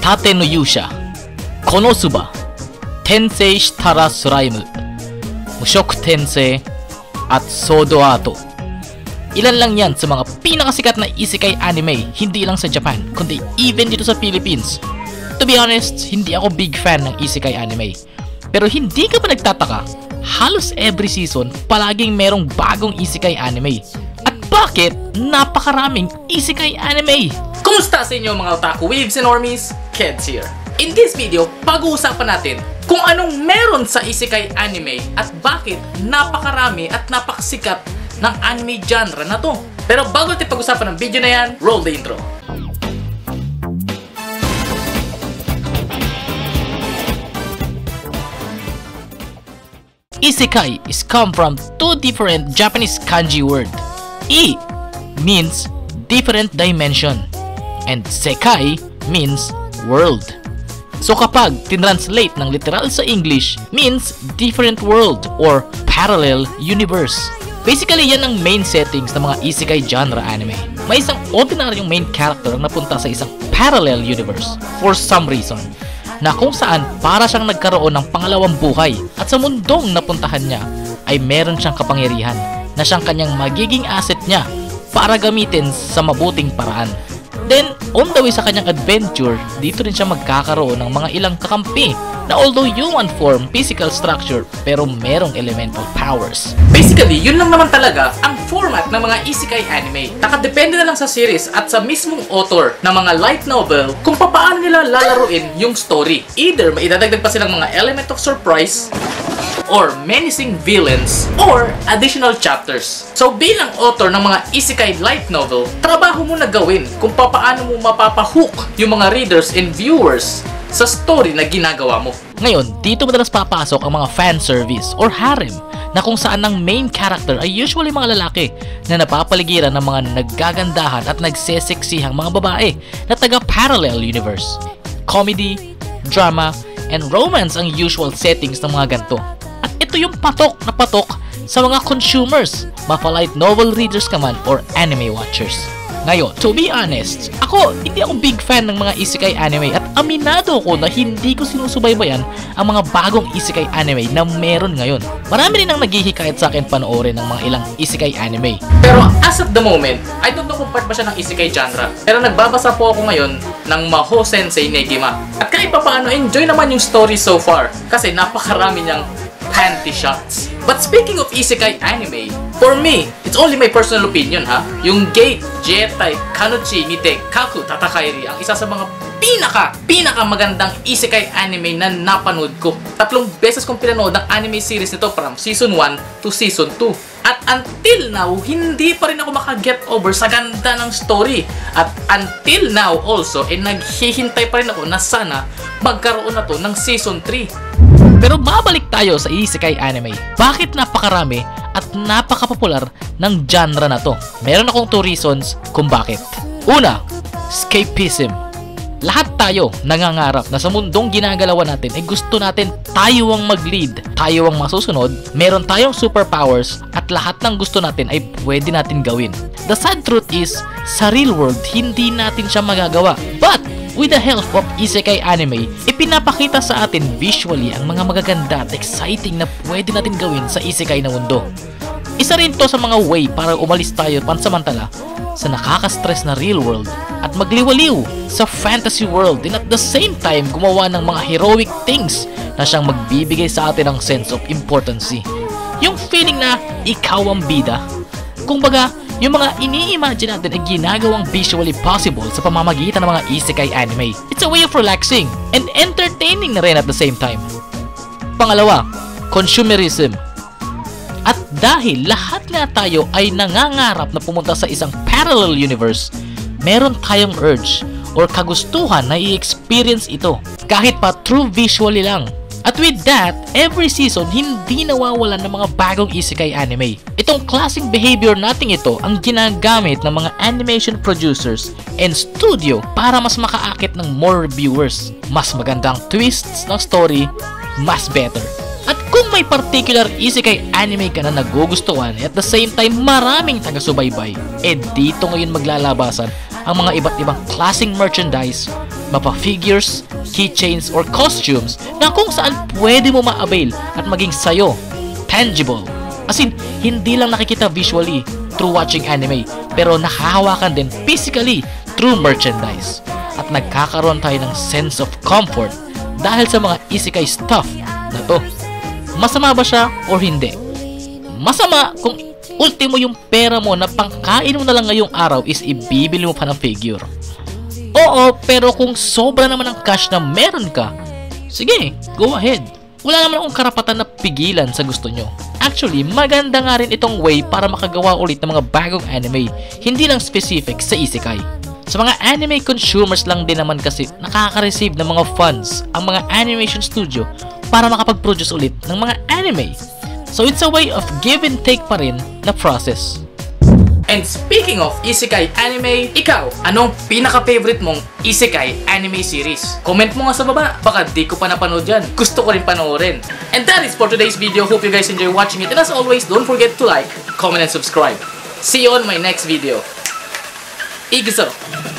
Tate no Yusha, Konosuba, Tensei Shitara Slime, Mushoku Tensei, at Sodo Ato. Ilan lang yan sa mga pinakasikat na isekai anime, hindi lang sa Japan, kundi even dito sa Philippines. To be honest, hindi ako big fan ng isekai anime. Pero hindi ka ba nagtataka, halos every season, palaging merong bagong isekai anime. At bakit napakaraming isekai anime? Kumusta sa inyo mga otaku, weebs and normies? Keds here. In this video, pag-uusapan natin kung anong meron sa isekai anime at bakit napakarami at napakasikat ng anime genre na to. Pero bago natin pag-usapan ng video na yan, roll the intro. Isekai is come from two different Japanese kanji word. I means different dimension and sekai means world. So kapag tinranslate ng literal sa English, means different world or parallel universe. Basically, yan ang main settings ng mga isekai genre anime. May isang ordinaryong main character ang napunta sa isang parallel universe for some reason, na kung saan para siyang nagkaroon ng pangalawang buhay at sa mundong napuntahan niya ay meron siyang kapangyarihan na siyang kanyang magiging asset niya para gamitin sa mabuting paraan. Then, on the way sa kanyang adventure, dito rin siya magkakaroon ng mga ilang kakampi na although human form, physical structure, pero merong elemental powers. Basically, yun lang naman talaga ang format ng mga isekai anime. Nakadepende na lang sa series at sa mismong author ng mga light novel kung paano nila lalaruin yung story. Either maidadagdag pa silang mga element of surprise, or menacing villains, or additional chapters. So bilang author ng mga isekai light novel, trabaho mo na gawin kung paano mo mapapahook yung mga readers and viewers sa story na ginagawa mo. Ngayon, dito madalas papasok ang mga fan service or harem na kung saan ang main character ay usually mga lalaki na napapaligiran ng mga naggagandahan at nagseseksihang mga babae na taga-parallel universe. Comedy, drama, and romance ang usual settings ng mga ganito. At ito yung patok na patok sa mga consumers, mapa-light novel readers ka man or anime watchers. Ngayon, to be honest, hindi ako big fan ng mga isekai anime at aminado ako na hindi ko sinusubaybayan ang mga bagong isekai anime na meron ngayon. Marami rin ang naghihikayat sa akin panoorin ng mga ilang isekai anime. Pero as of the moment, I don't know kung part ba siya ng isekai genre. Pero nagbabasa po ako ngayon ng Mahou Sensei Negima. At kahit paano, enjoy naman yung story so far kasi napakarami niyang panty shots. But speaking of isekai anime, for me, it's only my personal opinion ha, yung Gate Jetai Kanuchi Mite Kaku Tatakairi ang isa sa mga pinaka magandang isekai anime na napanood ko. 3 beses kong pinanood ang anime series nito from season 1 to season 2. At until now, hindi pa rin ako makaget over sa ganda ng story. At until now also, naghihintay pa rin ako na sana magkaroon na to ng season 3. Pero babalik tayo sa isekai anime. Bakit napakarami at napakapopular ng genre na to? Meron akong 2 reasons kung bakit. Una, escapism. Lahat tayo nangangarap na sa mundong ginagalawan natin ay gusto natin tayo ang mag-lead, tayo ang masusunod, meron tayong superpowers at lahat ng gusto natin ay pwede natin gawin. The sad truth is, sa real world, hindi natin siya magagawa. But with the help of isekai anime, ipinapakita sa atin visually ang mga magaganda at exciting na pwede natin gawin sa isekai na mundo. Isa rin to sa mga way para umalis tayo pansamantala sa nakaka-stress na real world at magliwaliw sa fantasy world and at the same time gumawa ng mga heroic things na siyang magbibigay sa atin ng sense of importance. Yung feeling na ikaw ang bida. Kumbaga, yung mga ini-imagine natin ay ginagawang visually possible sa pamamagitan ng mga isekai anime. It's a way of relaxing and entertaining na rin at the same time. Pangalawa, consumerism. At dahil lahat nga tayo ay nangangarap na pumunta sa isang parallel universe, meron tayong urge or kagustuhan na i-experience ito kahit pa through visually lang. At with that, every season hindi nawawalan ng mga bagong isekai anime. Itong klaseng behavior nating ito ang ginagamit ng mga animation producers and studio para mas makaakit ng more viewers. Mas magandang twists ng story, mas better. At kung may particular isekai anime ka na nagugustuhan at the same time maraming taga-subaybay, dito ngayon maglalabasan ang mga iba't ibang klaseng merchandise mapa-figures, keychains, or costumes na kung saan pwede mo ma-avail at maging sayo, tangible. As in, hindi lang nakikita visually through watching anime, pero nakahawakan din physically through merchandise. At nagkakaroon tayo ng sense of comfort dahil sa mga isekai stuff na to. Masama ba siya or hindi? Masama kung ultimo yung pera mo na pangkain mo na lang ngayong araw is ibibili mo pa ng figure. Oo, pero kung sobra naman ang cash na meron ka, sige, go ahead. Wala naman akong karapatan na pigilan sa gusto nyo. Actually, maganda nga rin itong way para makagawa ulit ng mga bagong anime, hindi lang specific sa isekai. Sa mga anime consumers lang din naman kasi nakaka-receive ng mga funds ang mga animation studio para makapag-produce ulit ng mga anime. So it's a way of give and take pa rin na process. And speaking of isekai anime, ikaw, anong pinaka-favorite mong isekai anime series? Comment mo nga sa baba, baka di ko pa napanood yan. Gusto ko rin panoorin. And that is for today's video. Hope you guys enjoy watching it. And as always, don't forget to like, comment, and subscribe. See you on my next video. Igso!